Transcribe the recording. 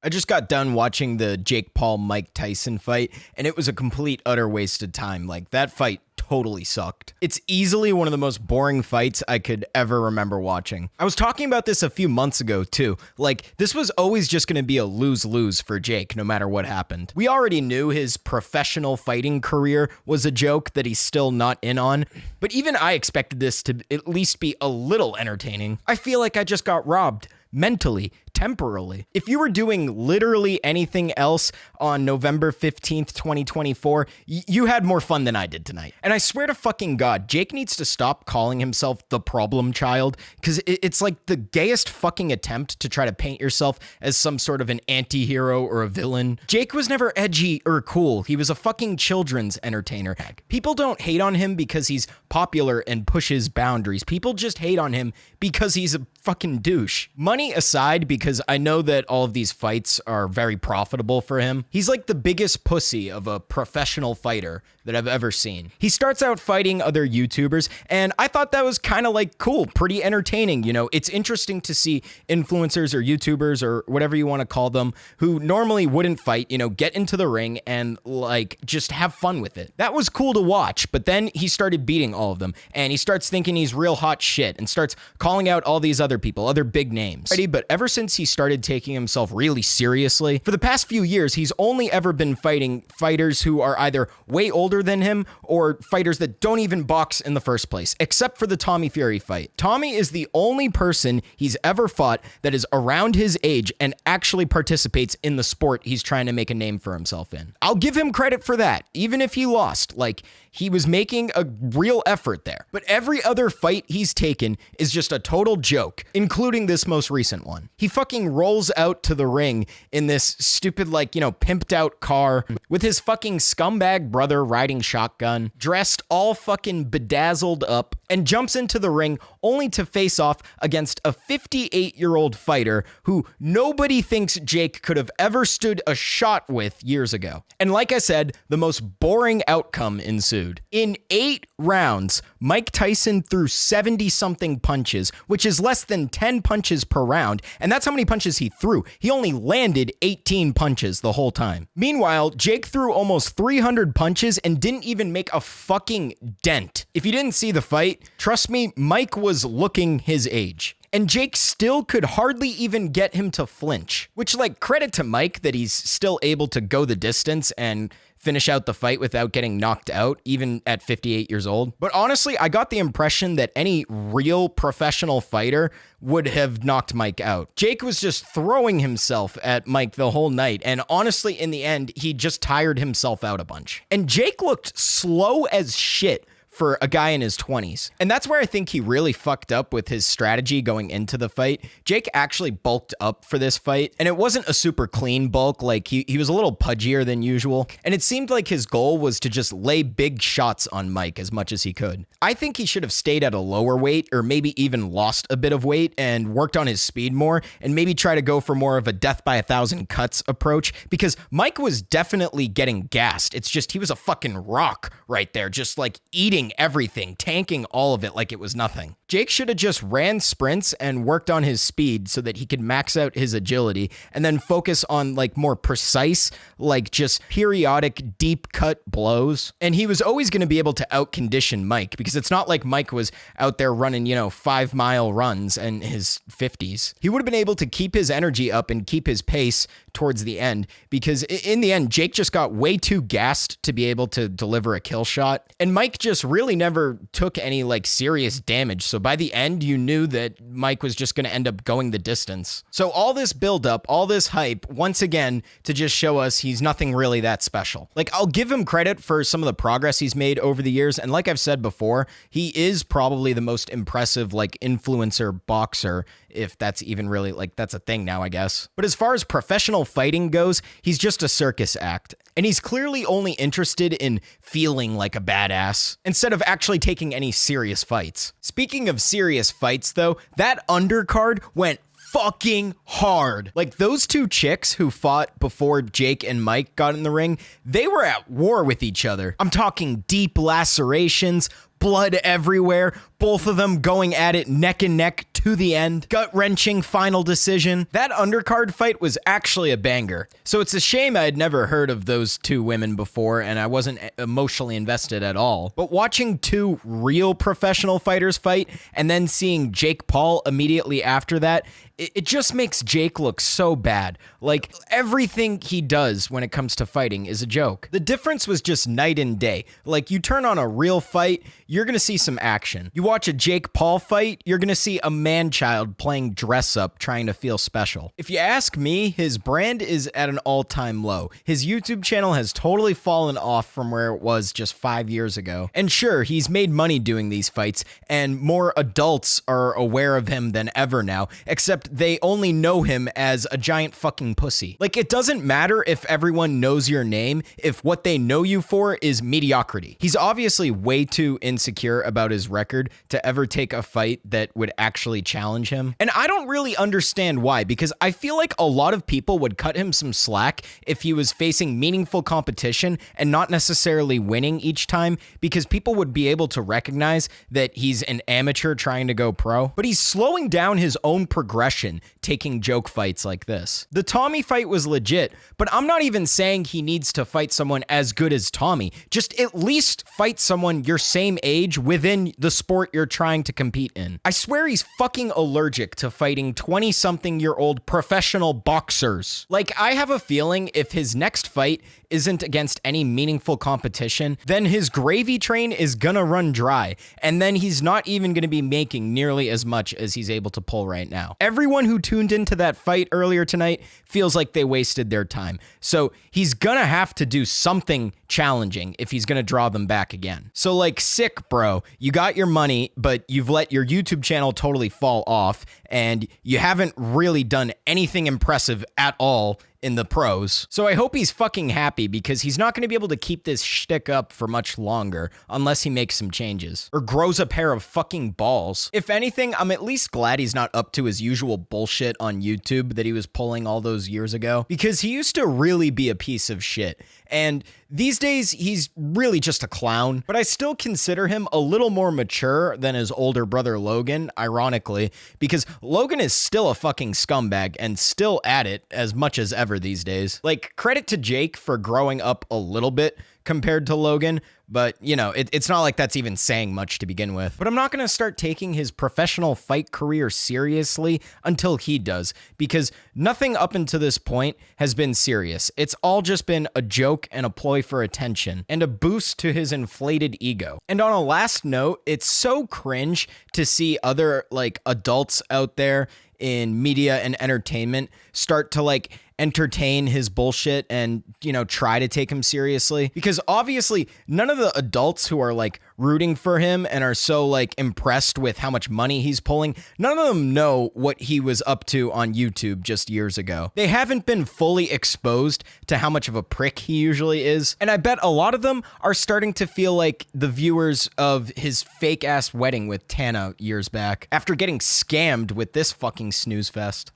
I just got done watching the Jake Paul-Mike Tyson fight, and it was a complete, utter waste of time. Like, that fight totally sucked. It's easily one of the most boring fights I could ever remember watching. I was talking about this a few months ago, too. Like, this was always just going to be a lose-lose for Jake, no matter what happened. We already knew his professional fighting career was a joke that he's still not in on, but even I expected this to at least be a little entertaining. I feel like I just got robbed. Mentally, temporally. If you were doing literally anything else on November 15th, 2024, you had more fun than I did tonight. And I swear to fucking God, Jake needs to stop calling himself the problem child, because it's like the gayest fucking attempt to try to paint yourself as some sort of an anti-hero or a villain. Jake was never edgy or cool. He was a fucking children's entertainer. People don't hate on him because he's popular and pushes boundaries. People just hate on him because he's a fucking douche. Money aside, because I know that all of these fights are very profitable for him, he's like the biggest pussy of a professional fighter that I've ever seen. He starts out fighting other YouTubers, and I thought that was kind of like cool, pretty entertaining. You know, it's interesting to see influencers or YouTubers or whatever you want to call them who normally wouldn't fight, you know, get into the ring and like just have fun with it. That was cool to watch, but then he started beating all of them, and he starts thinking he's real hot shit and starts calling out all these other people, other big names. But ever since he started taking himself really seriously, for the past few years, he's only ever been fighting fighters who are either way older than him or fighters that don't even box in the first place, except for the Tommy Fury fight. Tommy is the only person he's ever fought that is around his age and actually participates in the sport he's trying to make a name for himself in. I'll give him credit for that, even if he lost. Like, he was making a real effort there. But every other fight he's taken is just a total joke, including this most recent one. He fucking rolls out to the ring in this stupid, like, you know, pimped out car with his fucking scumbag brother riding shotgun, dressed all fucking bedazzled up, and jumps into the ring only to face off against a 58-year-old fighter who nobody thinks Jake could have ever stood a shot with years ago. And like I said, the most boring outcome ensued. In 8 rounds, Mike Tyson threw 70-something punches, which is less than 10 punches per round, and that's how many punches he threw. He only landed 18 punches the whole time. Meanwhile, Jake threw almost 300 punches and didn't even make a fucking dent. If you didn't see the fight, trust me, Mike was looking his age. And Jake still could hardly even get him to flinch, which, like, credit to Mike that he's still able to go the distance and finish out the fight without getting knocked out, even at 58 years old. But honestly, I got the impression that any real professional fighter would have knocked Mike out. Jake was just throwing himself at Mike the whole night, and honestly, in the end, he just tired himself out a bunch. And Jake looked slow as shit for a guy in his 20s. And that's where I think he really fucked up with his strategy going into the fight. Jake actually bulked up for this fight, and it wasn't a super clean bulk. Like, he was a little pudgier than usual, and it seemed like his goal was to just lay big shots on Mike as much as he could. I think he should have stayed at a lower weight, or maybe even lost a bit of weight and worked on his speed more, and maybe try to go for more of a death by 1,000 cuts approach, because Mike was definitely getting gassed. It's just he was a fucking rock right there, just like eating everything, tanking all of it like it was nothing. Jake should have just ran sprints and worked on his speed so that he could max out his agility and then focus on like more precise, like just periodic deep cut blows. And he was always going to be able to outcondition Mike, because it's not like Mike was out there running, 5-mile runs in his 50s. He would have been able to keep his energy up and keep his pace towards the end, because in the end, Jake just got way too gassed to be able to deliver a kill shot. And Mike just really never took any like serious damage. So by the end, you knew that Mike was just going to end up going the distance. So all this buildup, all this hype, once again, to just show us he's nothing really that special. Like, I'll give him credit for some of the progress he's made over the years. And like I've said before, he is probably the most impressive, like, influencer boxer, if that's even really, like, that's a thing now, I guess. But as far as professional fighting goes, he's just a circus act. And he's clearly only interested in feeling like a badass instead of actually taking any serious fights. Speaking of serious fights, though, that undercard went fucking hard. Like, those two chicks who fought before Jake and Mike got in the ring, they were at war with each other. I'm talking deep lacerations, blood everywhere, both of them going at it neck and neck to the end, gut-wrenching final decision. That undercard fight was actually a banger. So it's a shame I had never heard of those two women before and I wasn't emotionally invested at all. But watching two real professional fighters fight and then seeing Jake Paul immediately after that, it just makes Jake look so bad. Like, everything he does when it comes to fighting is a joke. The difference was just night and day. Like, you turn on a real fight, you're gonna see some action. You watch a Jake Paul fight, you're gonna see a man-child playing dress-up trying to feel special. If you ask me, his brand is at an all-time low. His YouTube channel has totally fallen off from where it was just 5 years ago. And sure, he's made money doing these fights, and more adults are aware of him than ever now, except they only know him as a giant fucking pussy. Like, it doesn't matter if everyone knows your name if what they know you for is mediocrity. He's obviously way too insecure about his record to ever take a fight that would actually challenge him. And I don't really understand why, because I feel like a lot of people would cut him some slack if he was facing meaningful competition and not necessarily winning each time, because people would be able to recognize that he's an amateur trying to go pro. But he's slowing down his own progression taking joke fights like this. The Tommy fight was legit, but I'm not even saying he needs to fight someone as good as Tommy. Just at least fight someone your same age within the sport you're trying to compete in. I swear he's fucking allergic to fighting 20-something-year-old professional boxers. Like, I have a feeling if his next fight isn't against any meaningful competition, then his gravy train is gonna run dry, and then he's not even gonna be making nearly as much as he's able to pull right now. Everyone who tuned into that fight earlier tonight feels like they wasted their time, so he's gonna have to do something challenging if he's gonna draw them back again. So, like, sick, bro. You got your money, but you've let your YouTube channel totally fall off, and you haven't really done anything impressive at all in the pros. So I hope he's fucking happy, because he's not going to be able to keep this shtick up for much longer unless he makes some changes or grows a pair of fucking balls. If anything, I'm at least glad he's not up to his usual bullshit on YouTube that he was pulling all those years ago, because he used to really be a piece of shit. And these days, he's really just a clown, but I still consider him a little more mature than his older brother Logan, ironically, because Logan is still a fucking scumbag and still at it as much as ever these days. Like, credit to Jake for growing up a little bit compared to Logan, but, you know, it's not like that's even saying much to begin with. But I'm not going to start taking his professional fight career seriously until he does, because nothing up until this point has been serious. It's all just been a joke and a ploy for attention and a boost to his inflated ego. And on a last note, it's so cringe to see other, like, adults out there in media and entertainment start to, like, entertain his bullshit and, you know, try to take him seriously, because obviously none of the adults who are, like, rooting for him and are so, like, impressed with how much money he's pulling, none of them know what he was up to on YouTube just years ago. They haven't been fully exposed to how much of a prick he usually is, and I bet a lot of them are starting to feel like the viewers of his fake ass wedding with Tana years back after getting scammed with this fucking snooze fest.